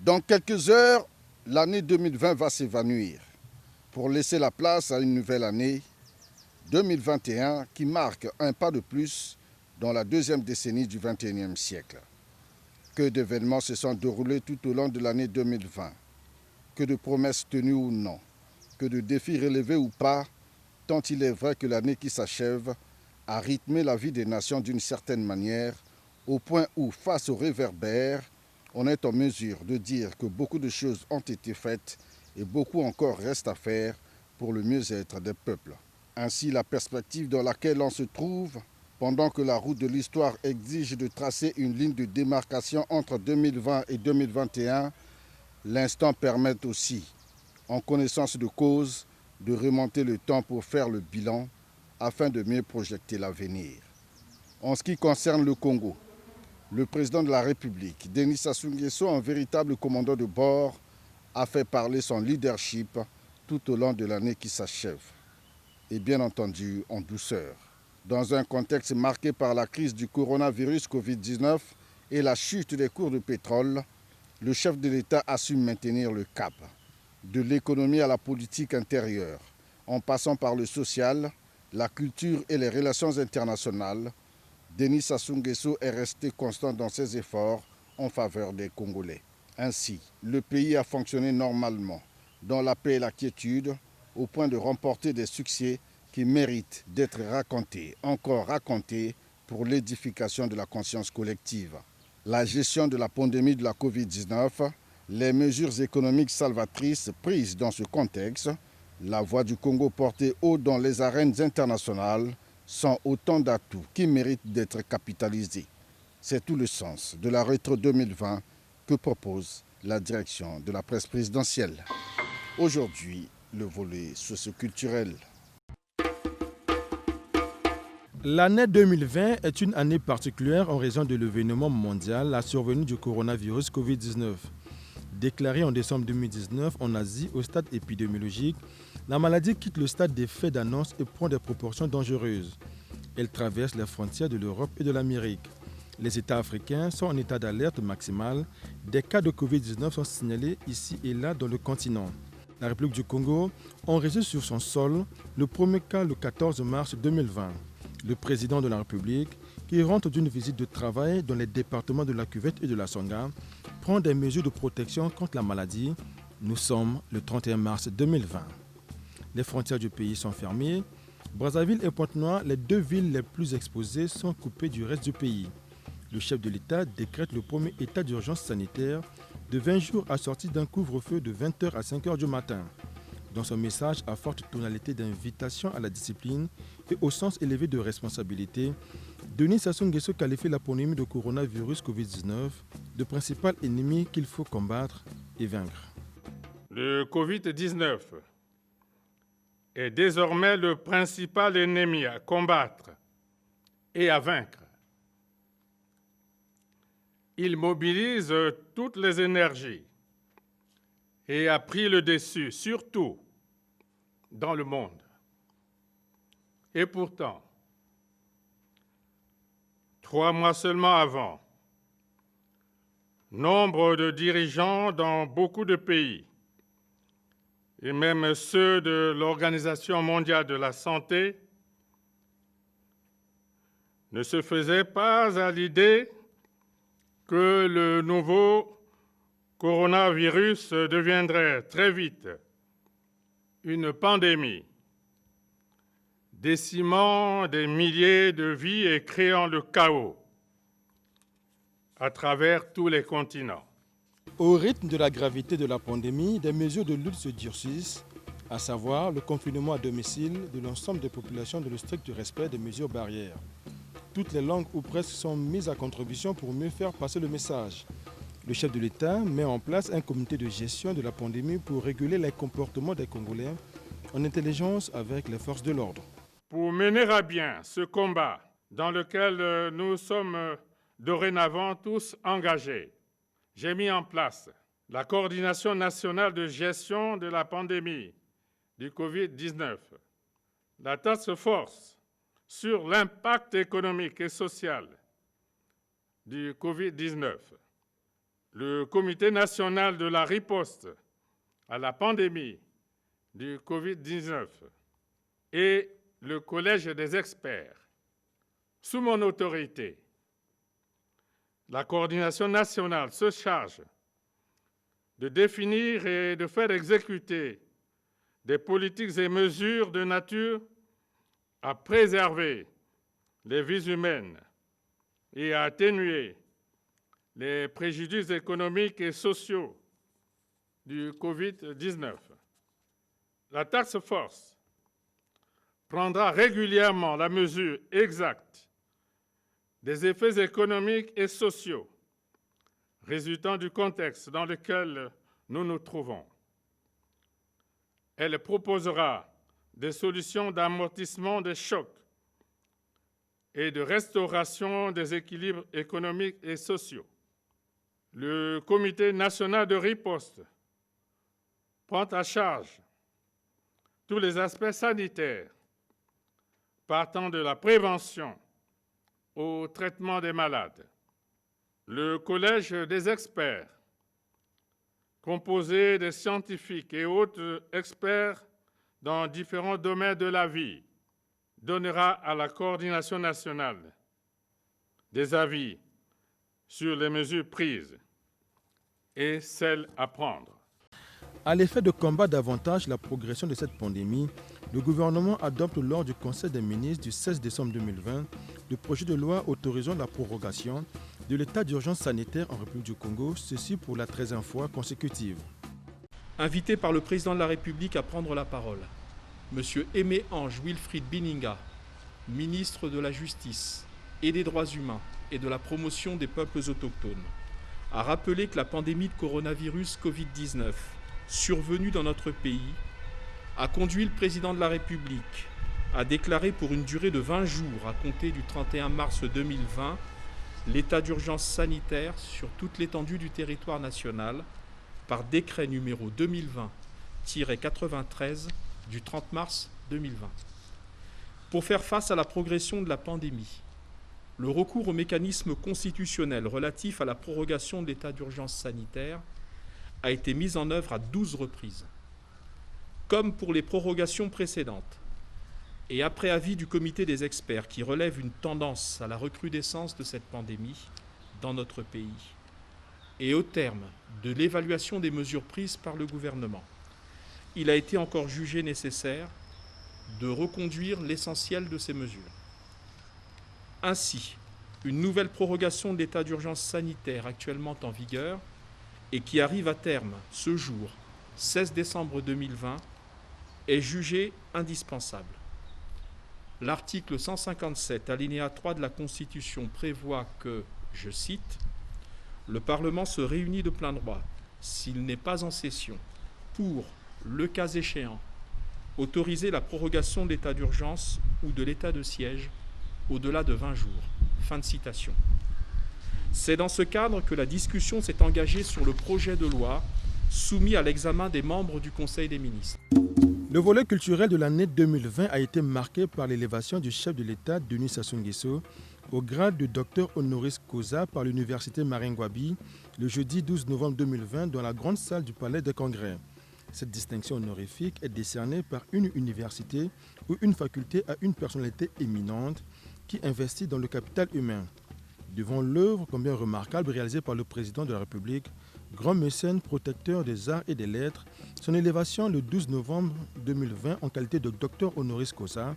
Dans quelques heures, l'année 2020 va s'évanouir pour laisser la place à une nouvelle année 2021 qui marque un pas de plus dans la deuxième décennie du XXIe siècle. Que d'événements se sont déroulés tout au long de l'année 2020, que de promesses tenues ou non, que de défis relevés ou pas, tant il est vrai que l'année qui s'achève a rythmé la vie des nations d'une certaine manière, au point où, face aux réverbères, on est en mesure de dire que beaucoup de choses ont été faites et beaucoup encore reste à faire pour le mieux-être des peuples. Ainsi, la perspective dans laquelle on se trouve, pendant que la route de l'histoire exige de tracer une ligne de démarcation entre 2020 et 2021, l'instant permet aussi, en connaissance de cause, de remonter le temps pour faire le bilan afin de mieux projeter l'avenir. En ce qui concerne le Congo, le président de la République, Denis Sassou Nguesso, un véritable commandant de bord, a fait parler son leadership tout au long de l'année qui s'achève. Et bien entendu, en douceur. Dans un contexte marqué par la crise du coronavirus Covid-19 et la chute des cours de pétrole, le chef de l'État a su maintenir le cap. De l'économie à la politique intérieure, en passant par le social, la culture et les relations internationales, Denis Sassou Nguesso est resté constant dans ses efforts en faveur des Congolais. Ainsi, le pays a fonctionné normalement, dans la paix et la quiétude, au point de remporter des succès qui méritent d'être racontés, encore racontés, pour l'édification de la conscience collective. La gestion de la pandémie de la Covid-19, les mesures économiques salvatrices prises dans ce contexte, la voix du Congo portée haut dans les arènes internationales, sont autant d'atouts qui méritent d'être capitalisés. C'est tout le sens de la rétro 2020 que propose la direction de la presse présidentielle. Aujourd'hui, le volet socio-culturel. L'année 2020 est une année particulière en raison de l'événement mondial, la survenue du coronavirus Covid-19. Déclarée en décembre 2019 en Asie au stade épidémiologique, la maladie quitte le stade des faits d'annonce et prend des proportions dangereuses. Elle traverse les frontières de l'Europe et de l'Amérique. Les États africains sont en état d'alerte maximale. Des cas de Covid-19 sont signalés ici et là dans le continent. La République du Congo enregistre sur son sol le premier cas le 14 mars 2020. Le président de la République, qui rentre d'une visite de travail dans les départements de la Cuvette et de la Songa, prend des mesures de protection contre la maladie. Nous sommes le 31 mars 2020. Les frontières du pays sont fermées. Brazzaville et Pointe-Noire, les deux villes les plus exposées, sont coupées du reste du pays. Le chef de l'État décrète le premier état d'urgence sanitaire de 20 jours assorti d'un couvre-feu de 20h à 5h du matin. Dans son message à forte tonalité d'invitation à la discipline et au sens élevé de responsabilité, Denis Sassou Nguesso qualifie la pandémie de coronavirus Covid-19 de principal ennemi qu'il faut combattre et vaincre. Le Covid-19 est désormais le principal ennemi à combattre et à vaincre. Il mobilise toutes les énergies et a pris le dessus, surtout dans le monde. Et pourtant, 3 mois seulement avant, nombre de dirigeants dans beaucoup de pays, et même ceux de l'Organisation mondiale de la santé, ne se faisaient pas à l'idée que le nouveau coronavirus deviendrait très vite une pandémie, décimant des milliers de vies et créant le chaos à travers tous les continents. Au rythme de la gravité de la pandémie, des mesures de lutte se durcissent, à savoir le confinement à domicile de l'ensemble des populations dans le strict respect des mesures barrières. Toutes les langues ou presque sont mises à contribution pour mieux faire passer le message. Le chef de l'État met en place un comité de gestion de la pandémie pour réguler les comportements des Congolais en intelligence avec les forces de l'ordre. Pour mener à bien ce combat dans lequel nous sommes dorénavant tous engagés, j'ai mis en place la coordination nationale de gestion de la pandémie du Covid-19, la task force sur l'impact économique et social du Covid-19, le Comité national de la riposte à la pandémie du Covid-19 et le Collège des experts. Sous mon autorité, la coordination nationale se charge de définir et de faire exécuter des politiques et mesures de nature à préserver les vies humaines et à atténuer les préjudices économiques et sociaux du Covid-19. La task force prendra régulièrement la mesure exacte des effets économiques et sociaux résultant du contexte dans lequel nous nous trouvons. Elle proposera des solutions d'amortissement des chocs et de restauration des équilibres économiques et sociaux. Le Comité national de riposte prend à charge tous les aspects sanitaires, partant de la prévention au traitement des malades. Le Collège des experts, composé de scientifiques et autres experts dans différents domaines de la vie, donnera à la coordination nationale des avis sur les mesures prises et celles à prendre. À l'effet de combattre davantage la progression de cette pandémie, le gouvernement adopte lors du Conseil des ministres du 16 décembre 2020 le projet de loi autorisant la prorogation de l'état d'urgence sanitaire en République du Congo, ceci pour la 13e fois consécutive. Invité par le président de la République à prendre la parole, M. Aimé-Ange Wilfried Bininga, ministre de la Justice et des Droits humains et de la promotion des peuples autochtones, a rappelé que la pandémie de coronavirus Covid-19 survenue dans notre pays a conduit le président de la République à déclarer pour une durée de 20 jours à compter du 31 mars 2020 l'état d'urgence sanitaire sur toute l'étendue du territoire national par décret numéro 2020-93 du 30 mars 2020. Pour faire face à la progression de la pandémie, le recours au mécanisme constitutionnel relatif à la prorogation de l'état d'urgence sanitaire a été mis en œuvre à 12 reprises. Comme pour les prorogations précédentes, et après avis du comité des experts qui relève une tendance à la recrudescence de cette pandémie dans notre pays, et au terme de l'évaluation des mesures prises par le gouvernement, il a été encore jugé nécessaire de reconduire l'essentiel de ces mesures. Ainsi, une nouvelle prorogation de l'état d'urgence sanitaire actuellement en vigueur et qui arrive à terme ce jour, 16 décembre 2020, est jugée indispensable. L'article 157, alinéa 3 de la Constitution prévoit que, je cite, « Le Parlement se réunit de plein droit, s'il n'est pas en session, pour, le cas échéant, autoriser la prorogation de l'état d'urgence ou de l'état de siège au-delà de 20 jours. » Fin de citation. C'est dans ce cadre que la discussion s'est engagée sur le projet de loi soumis à l'examen des membres du Conseil des ministres. Le volet culturel de l'année 2020 a été marqué par l'élévation du chef de l'État, Denis Sassou Nguesso, au grade de docteur honoris causa par l'université Maringouabi le jeudi 12 novembre 2020 dans la grande salle du Palais des Congrès. Cette distinction honorifique est décernée par une université ou une faculté à une personnalité éminente qui investit dans le capital humain. Devant l'œuvre combien remarquable réalisée par le président de la République, grand mécène protecteur des arts et des lettres, son élévation le 12 novembre 2020 en qualité de docteur honoris causa,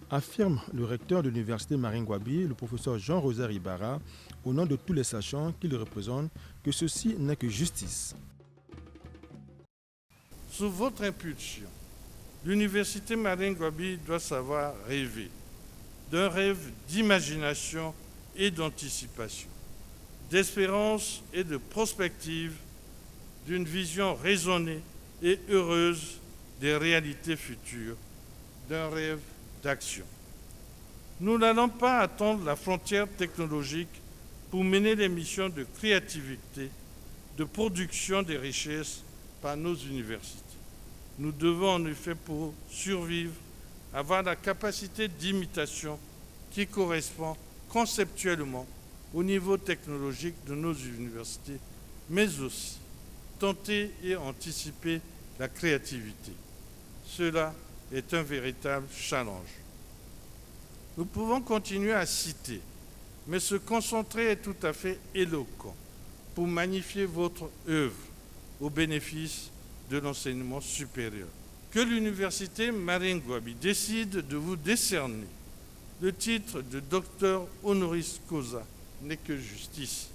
affirme le recteur de l'université Maringouabi, le professeur Jean-Rosaire Ibarra, au nom de tous les sachants qu'il représente, que ceci n'est que justice. Sous votre impulsion, l'université Maringouabi doit savoir rêver, d'un rêve d'imagination et d'anticipation, d'espérance et de prospective, d'une vision raisonnée et heureuse des réalités futures, d'un rêve d'action. Nous n'allons pas attendre la frontière technologique pour mener les missions de créativité, de production des richesses par nos universités. Nous devons en effet, pour survivre, avoir la capacité d'imitation qui correspond conceptuellement au niveau technologique de nos universités, mais aussi tenter et anticiper la créativité. Cela est un véritable challenge. Nous pouvons continuer à citer, mais se concentrer est tout à fait éloquent pour magnifier votre œuvre au bénéfice de l'enseignement supérieur. Que l'université Marien Ngouabi décide de vous décerner le titre de docteur honoris causa n'est que justice.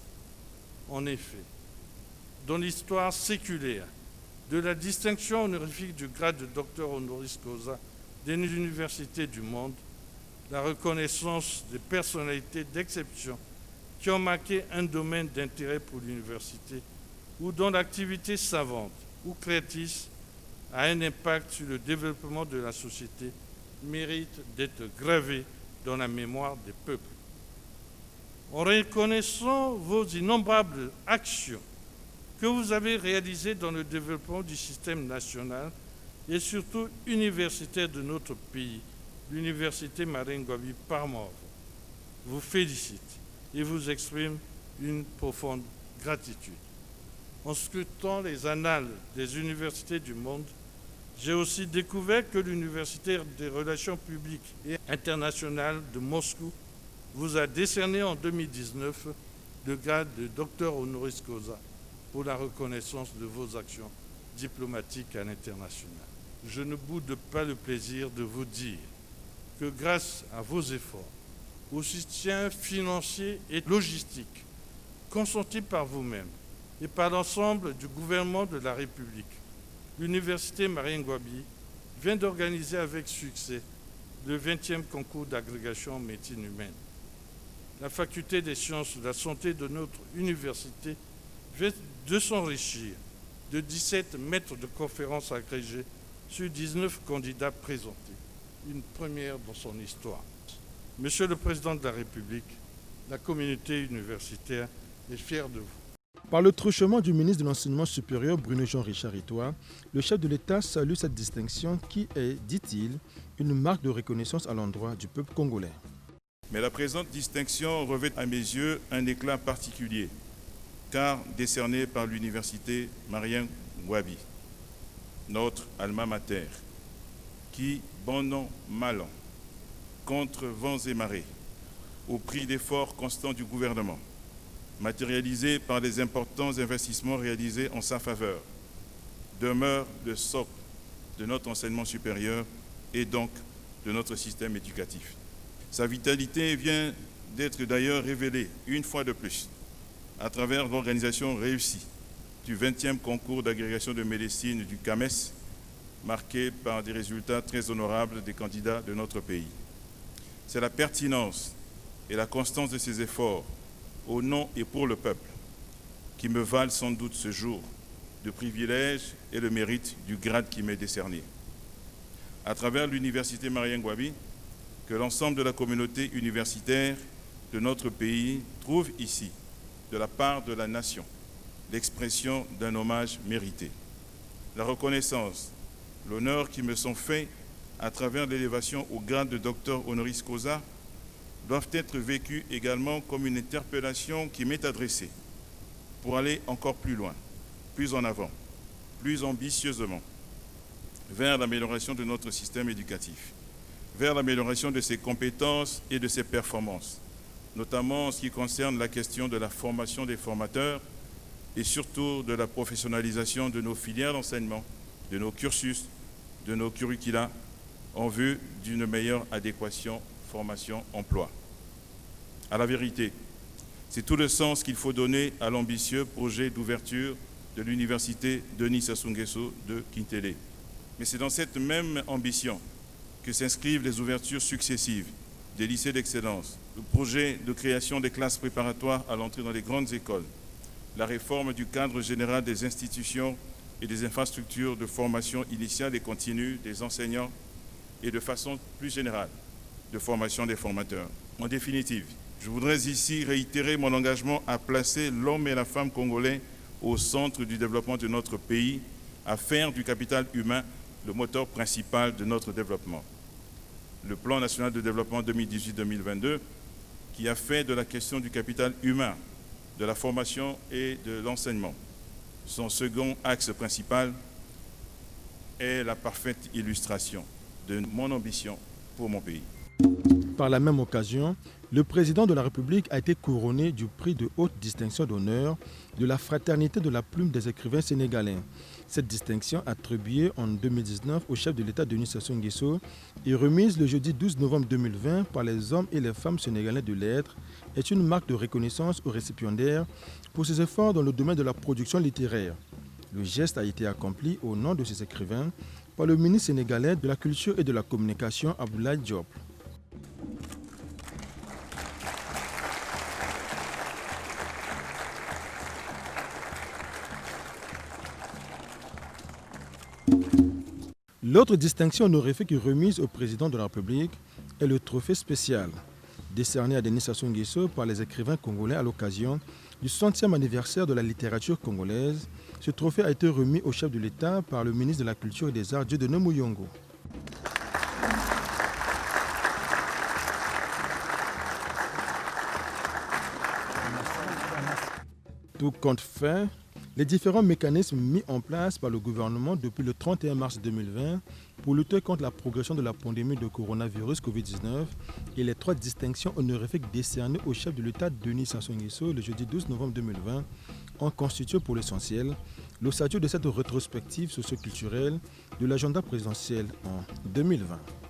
En effet, dans l'histoire séculaire de la distinction honorifique du grade de docteur honoris causa des universités du monde, la reconnaissance des personnalités d'exception qui ont marqué un domaine d'intérêt pour l'université ou dont l'activité savante ou créatrice a un impact sur le développement de la société mérite d'être gravée dans la mémoire des peuples. En reconnaissant vos innombrables actions que vous avez réalisées dans le développement du système national et surtout universitaire de notre pays, l'université Marien Ngouabi Parmov vous félicite et vous exprime une profonde gratitude. En scrutant les annales des universités du monde, j'ai aussi découvert que l'Université des relations publiques et internationales de Moscou vous a décerné en 2019 le grade de docteur honoris causa pour la reconnaissance de vos actions diplomatiques à l'international. Je ne boude pas le plaisir de vous dire que grâce à vos efforts, au soutien financier et logistique consenti par vous-même et par l'ensemble du gouvernement de la République, l'Université Marien Ngouabi vient d'organiser avec succès le 20e concours d'agrégation en médecine humaine. La faculté des sciences de la santé de notre université vient de s'enrichir de 17 maîtres de conférences agrégés sur 19 candidats présentés. Une première dans son histoire. Monsieur le Président de la République, la communauté universitaire est fière de vous. Par le truchement du ministre de l'Enseignement supérieur Bruno Jean-Richard Itoa, le chef de l'État salue cette distinction qui est, dit-il, une marque de reconnaissance à l'endroit du peuple congolais. Mais la présente distinction revêt à mes yeux un éclat particulier, car décernée par l'université Marien Ngouabi, notre alma mater, qui, bon an, mal an, contre vents et marées, au prix d'efforts constants du gouvernement, matérialisé par les importants investissements réalisés en sa faveur, demeure le socle de notre enseignement supérieur et donc de notre système éducatif. Sa vitalité vient d'être d'ailleurs révélée une fois de plus à travers l'organisation réussie du 20e concours d'agrégation de médecine du CAMES, marqué par des résultats très honorables des candidats de notre pays. C'est la pertinence et la constance de ces efforts au nom et pour le peuple, qui me valent sans doute ce jour de privilège et le mérite du grade qui m'est décerné. À travers l'université Marien Ngouabi, que l'ensemble de la communauté universitaire de notre pays trouve ici, de la part de la nation, l'expression d'un hommage mérité. La reconnaissance, l'honneur qui me sont faits à travers l'élévation au grade de docteur honoris causa doivent être vécus également comme une interpellation qui m'est adressée pour aller encore plus loin, plus en avant, plus ambitieusement vers l'amélioration de notre système éducatif, vers l'amélioration de ses compétences et de ses performances, notamment en ce qui concerne la question de la formation des formateurs et surtout de la professionnalisation de nos filières d'enseignement, de nos cursus, de nos curricula, en vue d'une meilleure adéquation formation-emploi. À la vérité, c'est tout le sens qu'il faut donner à l'ambitieux projet d'ouverture de l'université Denis Sassou Nguesso de Kintélé. Mais c'est dans cette même ambition que s'inscrivent les ouvertures successives des lycées d'excellence, le projet de création des classes préparatoires à l'entrée dans les grandes écoles, la réforme du cadre général des institutions et des infrastructures de formation initiale et continue des enseignants et de façon plus générale de formation des formateurs. En définitive, je voudrais ici réitérer mon engagement à placer l'homme et la femme congolais au centre du développement de notre pays, à faire du capital humain le moteur principal de notre développement. Le plan national de développement 2018-2022, qui a fait de la question du capital humain, de la formation et de l'enseignement Son second axe principal est la parfaite illustration de mon ambition pour mon pays. Par la même occasion, le président de la République a été couronné du prix de haute distinction d'honneur de la fraternité de la plume des écrivains sénégalais. Cette distinction, attribuée en 2019 au chef de l'État Denis Sassou Nguesso et remise le jeudi 12 novembre 2020 par les hommes et les femmes sénégalais de lettres, est une marque de reconnaissance aux récipiendaires pour ses efforts dans le domaine de la production littéraire. Le geste a été accompli au nom de ces écrivains par le ministre sénégalais de la Culture et de la Communication, Abdoulaye Diop. L'autre distinction honorifique remise au président de la République est le trophée spécial, décerné à Denis Sassou Nguesso par les écrivains congolais à l'occasion du 60e anniversaire de la littérature congolaise. Ce trophée a été remis au chef de l'État par le ministre de la Culture et des Arts, Dieudonné Mouyongo. Tout compte fait, les différents mécanismes mis en place par le gouvernement depuis le 31 mars 2020 pour lutter contre la progression de la pandémie de coronavirus Covid-19 et les 3 distinctions honorifiques décernées au chef de l'État Denis Sassou Nguesso le jeudi 12 novembre 2020 ont constitué pour l'essentiel l'ossature de cette rétrospective socio-culturelle de l'agenda présidentiel en 2020.